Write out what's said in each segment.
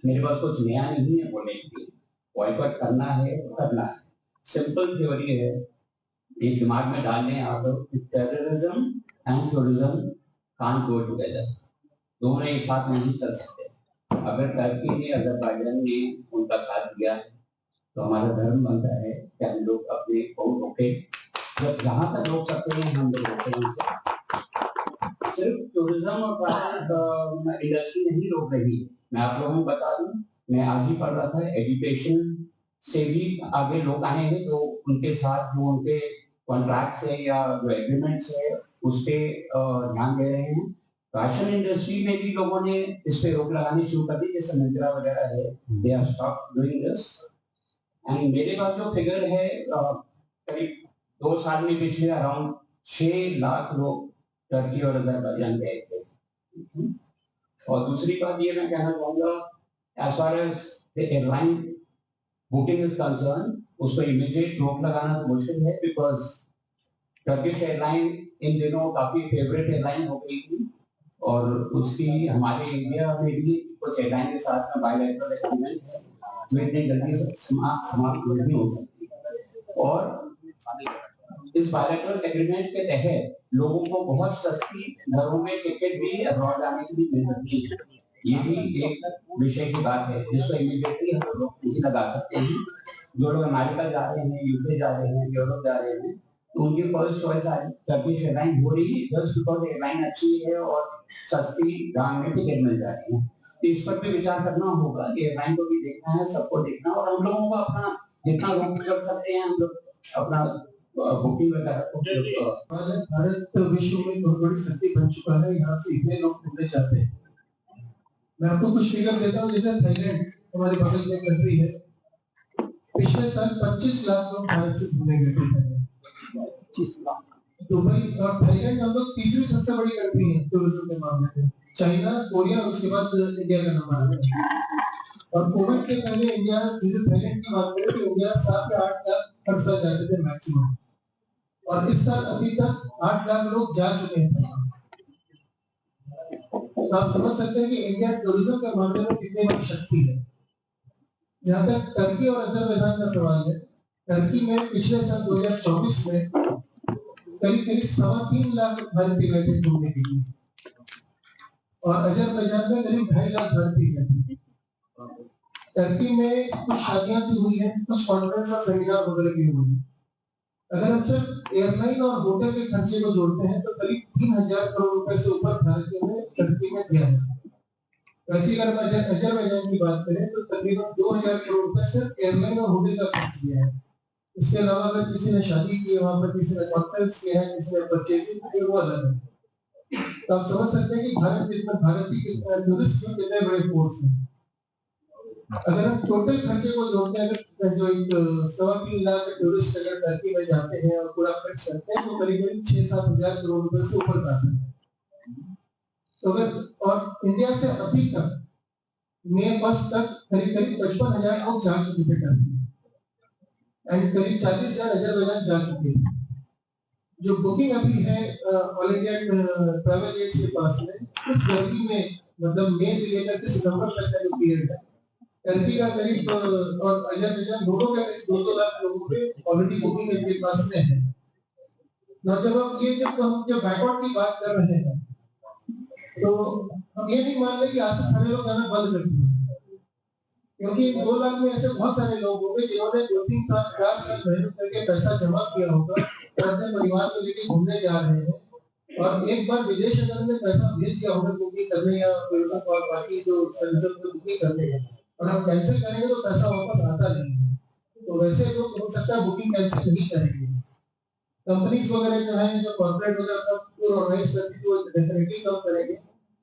मेरे पास कुछ नया नहीं है बोलने के लिए। बॉयकॉट करना है तो करना है। सिंपल थ्योरी है, ये दिमाग में डाल लें आप लोग कि terrorism and tourism can't go together, दोनों एक साथ नहीं चल सकते। अगर टर्की ने, अज़रबैजान ने उनका साथ दिया है तो हमारा धर्म बनता है कि हम लोग अपने को रोके, जब जहाँ तक रोक सकते हैं हम लोग रोकें। सिर्फ टूरिज्म और इंडस्ट्री नहीं रोक रही है। मैं आप लोगों को बता दूं, मैं आज ही पढ़ रहा था, एजुकेशन से भी आगे लोग आए हैं जो उनके साथ जो उनके कॉन्ट्रैक्ट्स है या जो एग्रीमेंट्स है उस पे ध्यान दे रहे हैं। फैशन इंडस्ट्री में भी लोगों ने इस पे रोक लगानी शुरू कर दी, जैसे मिंत्रा वगैरह है, they are stop doing this. And मेरे पास जो फिगर है, करीब 2 साल में पिछले अराउंड 6 लाख लोग टर्की और अज़रबैजान गए थे। और दूसरी बात ये मैं कहना चाहूँगा, as far as the airline booking is concern, उस पर इमीडिएट रोक लगाना तो मुश्किल है, बिकॉज़ टर्किश एयरलाइन इन दिनों काफ़ी फेवरेट एयरलाइन हो गई थी और उसकी हमारे इंडिया में भी कुछ एयरलाइन के साथ में बायलैटरल एग्रीमेंट है जो इतनी जल्दी से समाप्त नहीं हो सकती। और इस बायलैटरल एग्रीमेंट के तहत लोगों को बहुत सस्ती दरों में टिकट भी अब्रॉड जाने के लिए मिल सकती है। ये भी एक विषय की बात है जिसको इमीडिएटली हम लोग रोक नहीं लगा सकते हैं। जो लोग अमेरिका जा रहे हैं, यूके जा रहे हैं, यूरोप जा रहे हैं, तो उनकी फर्स्ट चॉइस आज टर्किश एयरलाइन हो रही है, जस्ट बिकॉज एयरलाइन अच्छी है और सस्ती दाम में टिकट मिल जा रही है। तो इस पर भी विचार करना होगा कि एयरलाइन को भी देखना है, सबको देखना, और हम लोगों को अपना जितना रोक कर सकते हैं हम लोग अपना बुकिंग वगैरह। भारत विश्व में बहुत बड़ी शक्ति बन चुका है, यहाँ से इतने लोग घूमने चाहते हैं। मैं आपको कुछ फिगर देता हूँ, जैसे थाईलैंड हमारे बगल में कंट्री है, पिछले साल 25 लाख लोग भारत से घूमने गए थे। 25 लाख। दुबई और थाईलैंड हम लोग तीसरी सबसे बड़ी कंट्री है टूरिज्म के मामले में, चाइना, कोरिया, उसके बाद इंडिया का नंबर आता है। और कोविड के पहले इंडिया, जैसे थाईलैंड की बात करें तो इंडिया 7 या 8 लाख हर साल जाते थे मैक्सिमम, और इस साल अभी तक 8 लाख लोग जा चुके हैं। तो आप समझ सकते हैं कि इंडिया टूरिज्म के मामले में कितनी बड़ी शक्ति है। जहाँ तक टर्की और अज़रबैजान का सवाल है, टर्की में पिछले साल 2024 में करीब 3.25 लाख भारतीय गए थे घूमने के लिए, और अज़रबैजान में करीब 2.5 लाख भारतीय गए। टर्की में कुछ शादियां भी हुई हैं, कुछ कॉन्फ्रेंस और सेमिनार वगैरह भी हुए हैं। अगर हम सिर्फ एयरलाइन और होटल के खर्चे को जोड़ते हैं तो करीब 3,000 करोड़ रुपए से ऊपर भारत में टर्की में दिया है। वैसे अगर हम अज़रबैजान की बात करें तो तकरीबन 2,000 करोड़ रुपए सिर्फ एयरलाइन और होटल का खर्च दिया है। इसके अलावा अगर किसी ने शादी की है, वहां पर किसी ने कॉन्फ्रेंस किया है, किसी ने परचेजिंग की है, वो अलग है। तो आप समझ सकते हैं कि भारत की टूरिस्ट कितने बड़े फोर्स है। अगर हम टोटल खर्चे को जोड़ते हैं, अगर जो 3.25 लाख टूरिस्ट अगर टर्की में जाते हैं और पूरा खर्च करते हैं तो करीब 6-7 हजार करोड़ रुपए से ऊपर का आता है। तो अगर और इंडिया से अभी तक मई 1 तक करीब 55,000 लोग जा चुके थे टर्की, एंड करीब 40,000 अज़रबैजान जा चुके हैं। जो बुकिंग अभी है ऑल इंडिया ट्रैवल एजेंसी के पास में, इस गर्मी में मतलब मई से लेकर सितंबर तक का जो पीरियड है, टर्की का करीब और अज़रबैजान दोनों का करीब 2-2 लाख लोगों के ऑलरेडी बुकिंग इनके पास में है। ना जब हम बैकआउट की बात कर रहे हैं तो हम ये नहीं मान रहे कि आज से सारे लोग जाना बंद कर दिए, क्योंकि 2 लाख में ऐसे बहुत सारे लोग होंगे जिन्होंने 2-3 साल 4 साल मेहनत करके पैसा जमा किया होगा और अपने परिवार को लेकर घूमने जा रहे हैं, और एक बार विदेश अगर में पैसा भेज दिया होगा बुकिंग करने या बाकी जो सर्विसेज में बुकिंग करने हैं, और हम कैंसिल करेंगे तो पैसा वापस आता नहीं है। तो वैसे लोग हो सकता है बुकिंग कैंसिल नहीं करेंगे। कंपनीज वगैरह जो है, जो कॉर्पोरेट वगैरह का टूर ऑर्गेनाइज करती है, वो डेफिनेटली कम करेंगे।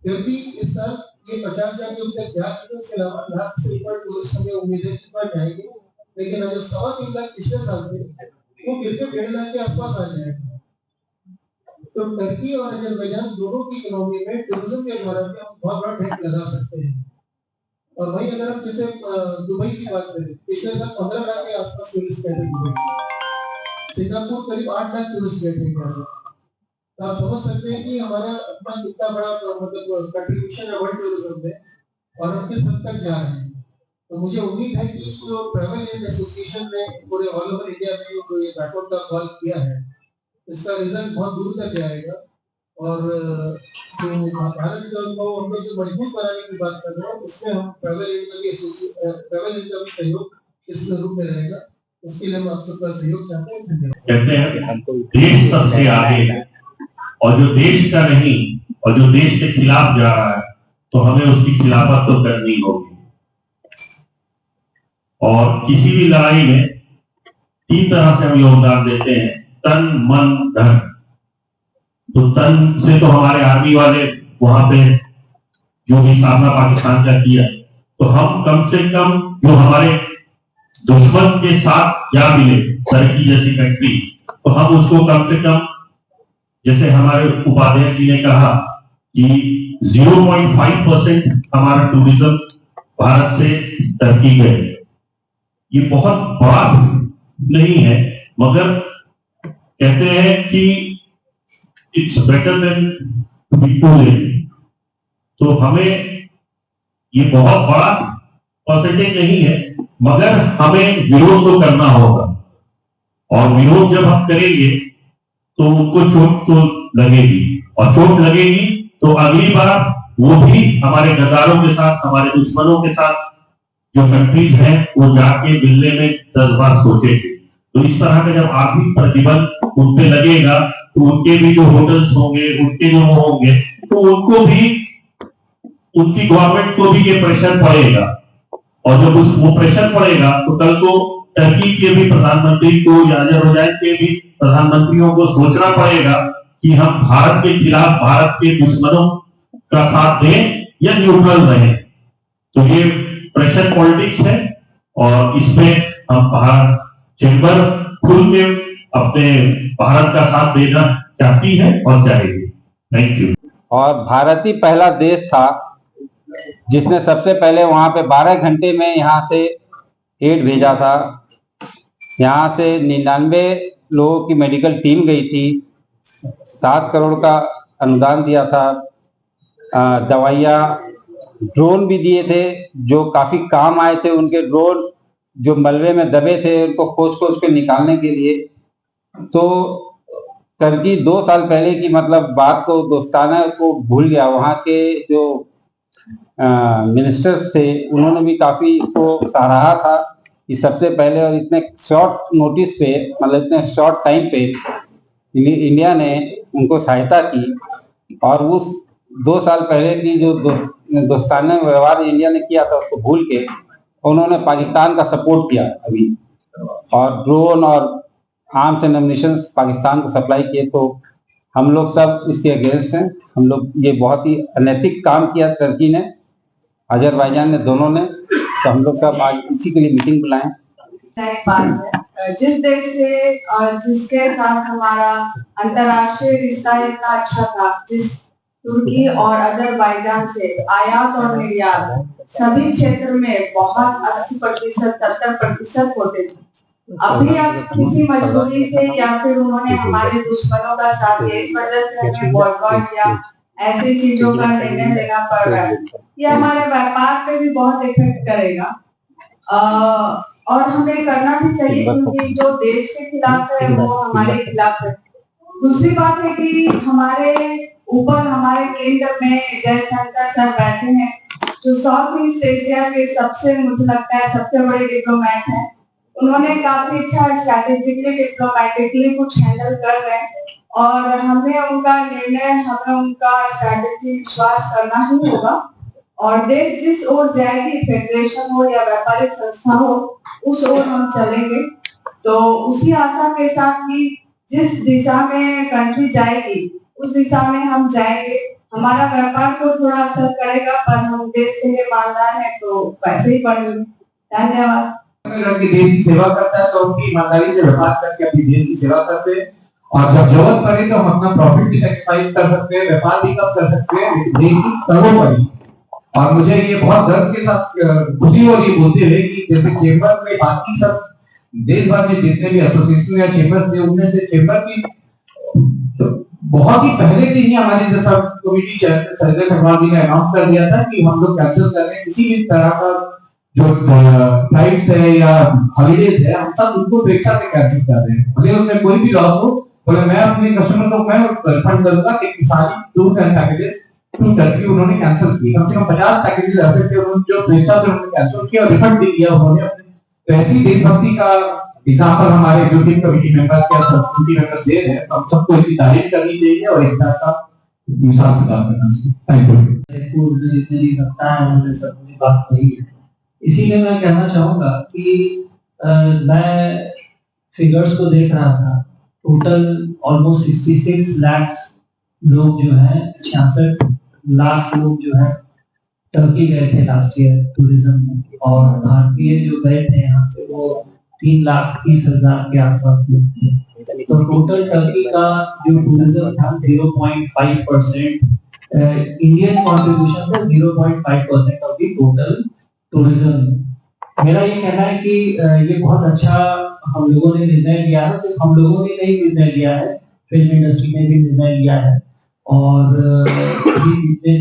फिर भी इस साल ये 50,000 जो तक जा चुके हैं, उसके अलावा लाख से ऊपर टूरिस्ट हमें उम्मीद है कि बढ़ जाएंगे, लेकिन जो 3.25 लाख पिछले साल थे वो गिर के 1.5 लाख के आसपास आ जाएगा। तो टर्की और अज़रबैजान दोनों की इकोनॉमी में टूरिज्म के द्वारा बहुत बड़ा डेट लगा सकते हैं। और वहीं अगर हम जैसे दुबई की बात करें, पिछले साल 15 लाख के आसपास टूरिस्ट गए थे दुबई। सिंगापुर करीब 8 लाख टूरिस्ट गए थे इंडिया से। तो आप समझ सकते हैं कि हमारा अपना कितना बड़ा मतलब कंट्रीब्यूशन है वर्ल्ड टूरिज्म में, और हम किस हद तक जा रहे हैं। तो मुझे उम्मीद है कि जो ट्रैवल एजेंट एसोसिएशन ने पूरे ऑल ओवर इंडिया में जो ये बैकवर्ड का कॉल किया है, इसका रिजल्ट बहुत दूर तक जाएगा। और जो भारत को हम लोग जो मजबूत बनाने की बात कर रहे हैं, उसमें हम ट्रैवल एजेंट का भी सहयोग इस रूप में रहेगा। उसके लिए हम आप सबका सहयोग चाहते हैं। धन्यवाद। कहते हैं देश सबसे आगे है, और जो देश का नहीं और जो देश के खिलाफ जा रहा है, तो हमें उसकी खिलाफत तो करनी होगी। और किसी भी लड़ाई में 3 तरह से हम योगदान देते हैं, तन, मन, धन। तो तन से तो हमारे आर्मी वाले वहां पे जो भी सामना पाकिस्तान का किया, तो हम कम से कम जो हमारे दुश्मन के साथ जा मिले, टर्की जैसी कंट्री, तो हम उसको कम से कम, जैसे हमारे उपाध्यक्ष जी ने कहा कि 0.5% हमारा टूरिज्म भारत से टर्की गए। ये बहुत बड़ा नहीं है, मगर कहते हैं कि इट्स बेटर देन तो हमें ये बहुत बड़ा परसेंटेज नहीं है, मगर हमें विरोध तो करना होगा। और विरोध जब हम करेंगे तो उनको चोट तो लगेगी, और चोट लगेगी तो अगली बार वो भी हमारे गद्दारों के साथ, हमारे दुश्मनों के साथ जो कंट्रीज हैं, वो जाके मिलने में 10 बार सोचेंगे। तो इस तरह का जब आर्थिक प्रतिबंध उन पे लगेगा, तो उनके भी जो होटल्स होंगे, उनके जो होंगे, तो उनको भी, उनकी गवर्नमेंट को भी ये प्रेशर पड़ेगा। और जब वो प्रेशर पड़ेगा, तो कल को टर्की के भी प्रधानमंत्री को या अजरबैजान के भी प्रधानमंत्रियों को सोचना पड़ेगा कि हम भारत के खिलाफ, भारत के दुश्मनों का साथ दें या न्यूट्रल रहें। तो ये प्रेशर पॉलिटिक्स है, और इसमें हम भारत चैम्बर खुल में अपने भारत का साथ देना चाहती है और चाहेगी। Thank you. और भारत ही पहला देश था जिसने सबसे पहले वहां पे 12 घंटे में यहाँ से एड भेजा था। यहाँ से 99 लोगों की मेडिकल टीम गई थी, 7 करोड़ का अनुदान दिया था, दवाइयाँ, ड्रोन भी दिए थे जो काफी काम आए थे। उनके ड्रोन जो मलबे में दबे थे, उनको खोज के निकालने के लिए। तो टर्की 2 साल पहले की मतलब बात को, दोस्ताना को भूल गया। वहाँ के जो मिनिस्टर्स थे, उन्होंने भी काफी इसको सराहा था कि सबसे पहले, और इतने शॉर्ट नोटिस पे, मतलब इतने शॉर्ट टाइम पे इंडिया ने उनको सहायता की। और उस 2 साल पहले की जो दोस्ताना व्यवहार इंडिया ने किया था, उसको भूल के उन्होंने पाकिस्तान का सपोर्ट किया अभी, और ड्रोन और आर्म्स एंड एम्युनिशन पाकिस्तान को सप्लाई किए। तो हम लोग सब इसके अगेंस्ट हैं। हम लोग, ये बहुत ही अनैतिक काम किया टर्की ने, अजरबैजान ने, दोनों ने। तो हम लोग सब आज इसी के लिए मीटिंग बुलाएं। जिस देश से और जिसके साथ हमारा अंतर्राष्ट्रीय रिश्ता इतना अच्छा था, जिस तुर्की और अजरबैजान से आयात और निर्यात सभी क्षेत्र में बहुत 80% 70% होते थे। अभी अब किसी मजबूरी से या फिर उन्होंने हमारे दुश्मनों का साथ दिया, इस वजह से हमें बॉयकॉट या ऐसी चीजों का निर्णय लेना पड़ रहा है। ये हमारे व्यापार पे भी बहुत इफेक्ट करेगा, और हमें करना भी चाहिए, क्योंकि जो देश के खिलाफ है वो हमारे खिलाफ है। दूसरी बात है कि हमारे ऊपर, हमारे केंद्र में जयशंकर सर बैठे हैं, जो साउथ ईस्ट एशिया के सबसे, मुझे लगता है सबसे बड़े डिप्लोमेट हैं। उन्होंने काफी अच्छा स्ट्रैटेजिकली, डिप्लोमेटिकली कुछ हैंडल कर रहे हैं, और हमें उनका निर्णय, हमें उनका स्ट्रैटेजी विश्वास करना ही होगा। और देश जिस ओर जाएगी, फेडरेशन हो या व्यापारिक संस्था हो, उस ओर हम चलेंगे। तो उसी आशा के साथ कि जिस दिशा में कंट्री जाएगी, उस दिशा में हम जाएंगे। हमारा व्यापार को थोड़ा असर करेगा, पर हम देश के लिए ईमानदार हैं, तो वैसे ही बढ़ेंगे। धन्यवाद। अगर देश की सेवा करता है तो उनकी ईमानदारी से व्यापार करके अपनी देश की सेवा करते हैं, और जब जरूरत पड़े तो हम अपना प्रॉफिट भी सैक्रिफाइस कर सकते हैं, व्यापार भी कम कर सकते हैं, देश की सर्वोपरि। और मुझे ये बहुत गर्व के साथ खुशी हो रही है बोलते हुए कि जैसे चेंबर में बाकी सब देश भर में जितने भी एसोसिएशन या चेंबर्स थे, उनमें से चेंबर की बहुत ही पहले दिन ही हमारे जो सब कमेटी चेयरमैन संजय शर्मा जी ने अनाउंस कर दिया था कि हम लोग कैंसिल कर रहे हैं किसी भी तरह का जो फ्लाइट्स है या हॉलीडेज है, हम सब उनको स्वेच्छा से कैंसिल कर रहे हैं, भले उनमें कोई भी लॉस हो, बोले मैं अपने कस्टमर को मैं रिफंड करूंगा कि सारी tours and packages to Turkey उन्होंने कैंसिल किए। कम से कम 50 पैकेजेस ऐसे थे उन्होंने जो स्वेच्छा से उन्होंने कैंसिल किया और रिफंड भी दिया उन्होंने अपने। तो ऐसी देशभक्ति का एग्जांपल हमारे एग्जीक्यूटिव कमेटी मेंबर्स या सब कमेटी मेंबर्स दे रहे हैं, तो हम सबको इसकी तारीफ करनी चाहिए और एक तरह का मिसाल प्रदान करना चाहिए। Thank you. जितनी लगता है उन्होंने सब बात सही है। इसीलिए मैं कहना चाहूंगा कि मैं फिगर्स को देख रहा था, टोटल ऑलमोस्ट 66 लाख लोग जो हैं, 66 लाख लोग जो हैं टर्की गए थे लास्ट ईयर टूरिज्म में, और भारतीय जो गए थे यहाँ से वो 3,30,000 के आसपास लोग थे। तो टोटल टर्की का जो टूरिज्म था 0.5%, इंडियन कॉन्ट्रीब्यूशन था 0.5% ऑफ द टोटल टूरिज्म। मेरा ये कहना है कि ये बहुत अच्छा हम लोगों ने निर्णय लिया है। सिर्फ हम लोगों ने नहीं निर्णय लिया है, फिल्म इंडस्ट्री ने भी निर्णय लिया है, और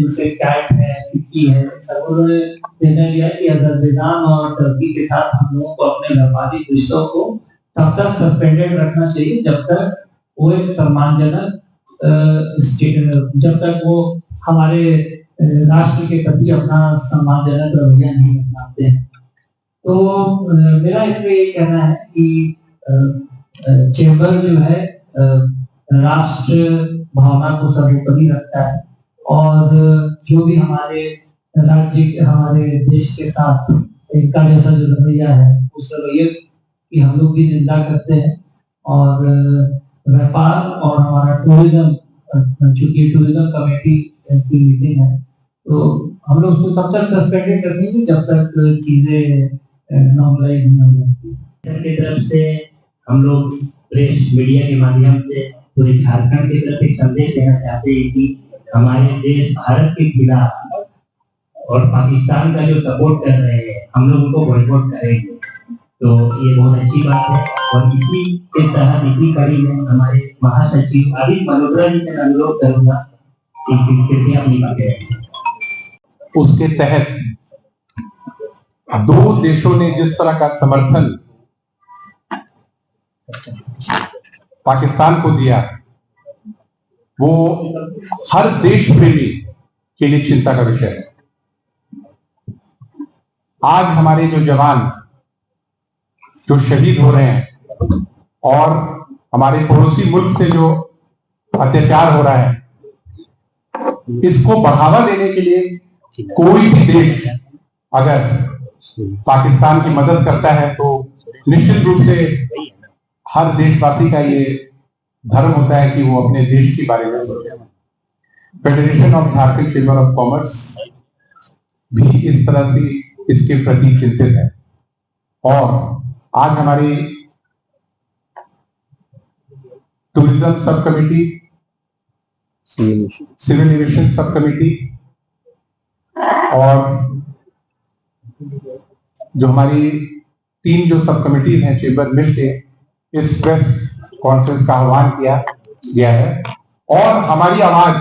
दूसरे कैट है, फिक्की है, सब लोगों ने निर्णय लिया है कि अजरबैजान और टर्की के साथ हम लोगों को अपने व्यापारिक रिश्तों को तब तक सस्पेंडेड रखना चाहिए जब तक वो एक सम्मानजनक जब तक वो हमारे राष्ट्र के प्रति अपना सम्मानजनक रवैया नहीं अपनाते हैं। तो मेरा इसमें ये कहना है कि चेंबर जो है राष्ट्र भावना को सर्वोपरि रखता है, और जो भी हमारे राज्य हमारे देश के साथ इनका जैसा जो रवैया है उस रवैये की हम लोग भी निंदा करते हैं। और व्यापार और हमारा टूरिज्म, चूंकि टूरिज्म कमेटी की मीटिंग है, तो हम लोग उसको तब तक सस्पेंडेड रखेंगे जब तक चीजें नॉर्मलाइज नहीं हो जाती। की तरफ से हम लोग प्रेस मीडिया के माध्यम से पूरे झारखंड की तरफ एक संदेश देना चाहते हैं कि हमारे देश भारत के खिलाफ और पाकिस्तान का जो सपोर्ट कर रहे हैं, हम लोग उनको बॉयकॉट करेंगे। तो ये बहुत अच्छी बात है, और इसी के तहत इसी कड़ी में हमारे महासचिव आदित्य मल्होत्रा जी से अनुरोध करूंगा कि कृपया अपनी बातें रखें। उसके तहत दो देशों ने जिस तरह का समर्थन पाकिस्तान को दिया, वो हर देश प्रेमी के लिए चिंता का विषय है। आज हमारे जो जवान जो शहीद हो रहे हैं और हमारे पड़ोसी मुल्क से जो अत्याचार हो रहा है, इसको बढ़ावा देने के लिए कोई भी देश अगर पाकिस्तान की मदद करता है तो निश्चित रूप से हर देशवासी का ये धर्म होता है कि वो अपने देश के बारे में सोचे। Federation of Jharkhand chamber of commerce भी इस तरह से इसके प्रति चिंतित है, और आज हमारी tourism sub committee, civil aviation sub committee और जो हमारी 3 जो सब कमेटीज हैं चेंबर मिलकर इस प्रेस कॉन्फ्रेंस का आह्वान किया गया है, और हमारी आवाज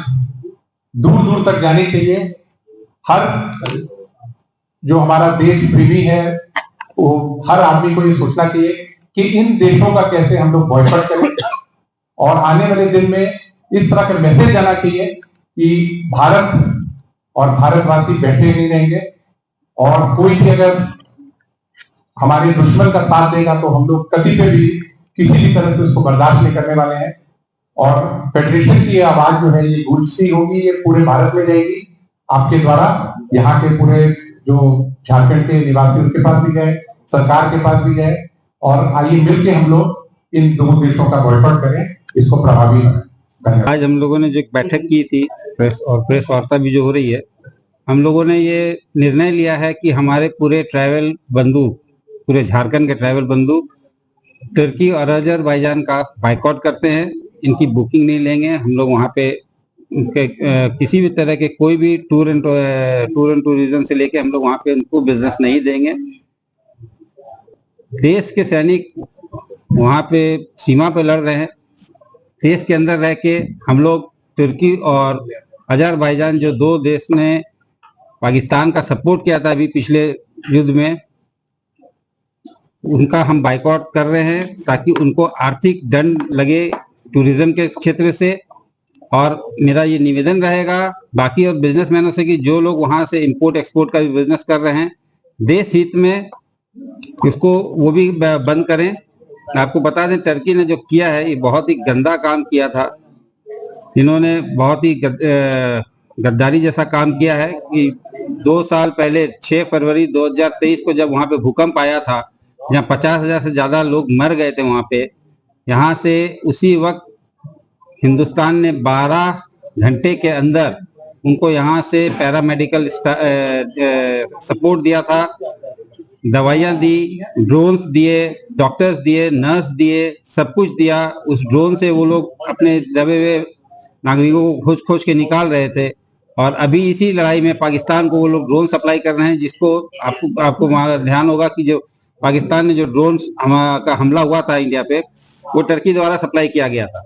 दूर दूर तक जानी चाहिए। हर जो हमारा देश प्रेमी है, वो हर आदमी को ये सोचना चाहिए कि इन देशों का कैसे हम लोग बॉयकॉट करें, और आने वाले दिन में इस तरह का मैसेज जाना चाहिए कि भारत और भारतवासी बैठे नहीं रहेंगे, और कोई भी अगर हमारे दुश्मन का साथ देगा तो हम लोग कभी भी किसी भी तरह से उसको बर्दाश्त नहीं करने वाले हैं। और फेडरेशन की आवाज जो है ये गूंजती होगी, ये पूरे भारत में जाएगी आपके द्वारा। यहाँ के पूरे जो झारखंड के निवासी उनके पास भी जाए, सरकार के पास भी जाए, और आइए मिलकर हम लोग इन 2 देशों का बॉयकॉट करें, इसको प्रभावी बनाएं। आज हम लोगों ने जो एक बैठक की थी, प्रेस वार्ता भी जो हो रही है, हम लोगों ने ये निर्णय लिया है कि हमारे पूरे ट्रैवल बंधु, पूरे झारखंड के ट्रैवल बंधु तुर्की और अजरबैजान का बाइकआउट करते हैं, इनकी बुकिंग नहीं लेंगे। हम लोग वहाँ पे किसी भी तरह के कोई भी टूर एंड टूरिज्म से लेके हम लोग वहाँ पे उनको बिजनेस नहीं देंगे। देश के सैनिक वहाँ पे सीमा पे लड़ रहे हैं, देश के अंदर रह के हम लोग तुर्की और अजरबैजान जो 2 देश ने पाकिस्तान का सपोर्ट किया था अभी पिछले युद्ध में उनका हम बाइकआउट कर रहे हैं ताकि उनको आर्थिक दंड लगे टूरिज्म के क्षेत्र से। और मेरा ये निवेदन रहेगा बाकी और बिजनेसमैनों से कि जो लोग वहां से इंपोर्ट एक्सपोर्ट का भी बिजनेस कर रहे हैं, देश हित में इसको वो भी बंद करें। आपको बता दें, टर्की ने जो किया है ये बहुत ही गंदा काम किया था। इन्होंने बहुत ही गद्दारी जैसा काम किया है कि 2 साल पहले 6 फरवरी 2023 को जब वहां पे भूकंप आया था, जहाँ 50,000 से ज्यादा लोग मर गए थे वहां पे, यहाँ से उसी वक्त हिंदुस्तान ने 12 घंटे के अंदर उनको यहाँ से पैरामेडिकल सपोर्ट दिया था, दवाइयाँ दी, ड्रोन्स दिए, डॉक्टर्स दिए, नर्स दिए, सब कुछ दिया। उस ड्रोन से वो लोग अपने दबे हुए नागरिकों को खोज खोज के निकाल रहे थे। और अभी इसी लड़ाई में पाकिस्तान को वो लोग ड्रोन सप्लाई कर रहे हैं, जिसको आपको ध्यान होगा कि जो पाकिस्तान ने जो ड्रोन का हमला हुआ था इंडिया पे, वो टर्की द्वारा सप्लाई किया गया था।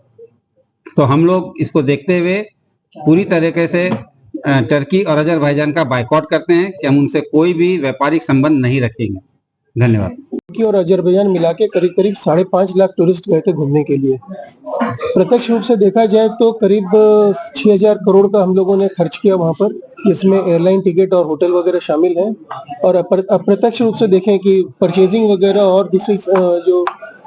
तो हम लोग इसको देखते हुए पूरी तरीके से टर्की और अजरबैजान का बाइकआउट करते हैं कि हम उनसे कोई भी व्यापारिक संबंध नहीं रखेंगे। धन्यवाद। टर्की और अजरबैजान मिला के करीब 5.5 लाख टूरिस्ट गए थे घूमने के लिए। प्रत्यक्ष रूप से देखा जाए तो करीब 6,000 करोड़ का हम लोगों ने खर्च किया वहां पर, जिसमें एयरलाइन टिकट और होटल वगैरह शामिल हैं। और अप्रत्यक्ष रूप से देखें कि परचेजिंग वगैरह और दूसरी जो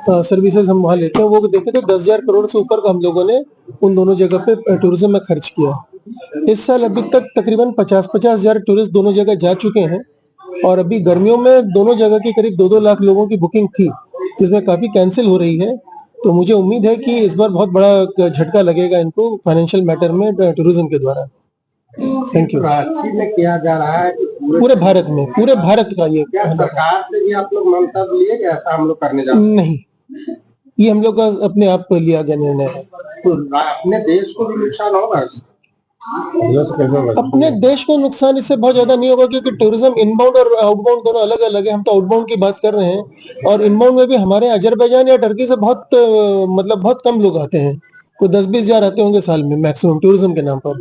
सर्विसेज हम वहाँ लेते हैं वो देखें तो 10,000 करोड़ से ऊपर का हम लोगों ने उन दोनों जगह पे टूरिज्म में खर्च किया। इस साल अभी तक तकरीबन 50,000 टूरिस्ट दोनों जगह जा चुके हैं। और अभी गर्मियों में दोनों जगह की करीब 2-2 लाख लोगों की बुकिंग थी, जिसमें काफी कैंसिल हो रही है। तो मुझे उम्मीद है कि इस बार बहुत बड़ा झटका लगेगा इनको फाइनेंशियल मैटर में टूरिज्म के द्वारा। Thank you. रांची में किया जा रहा है कि पूरे भारत में, पूरे भारत का ये क्या सरकार से भी आप लोग मंतव्य लिए कि ऐसा हम लोग करने जा रहे हैं? नहीं, ये हम लोग का अपने आप लिया गया निर्णय है। तो अपने देश को भी नुकसान होगा? अपने देश को नुकसान इससे बहुत ज्यादा नहीं होगा, क्योंकि टूरिज्म इनबाउंड और आउटबाउंड दोनों अलग अलग है। हम तो आउटबाउंड की बात कर रहे हैं, और इनबाउंड में भी हमारे अजरबैजान या टर्की से बहुत कम लोग आते हैं। कोई 10-20 हजार आते होंगे साल में मैक्सिमम टूरिज्म के नाम पर।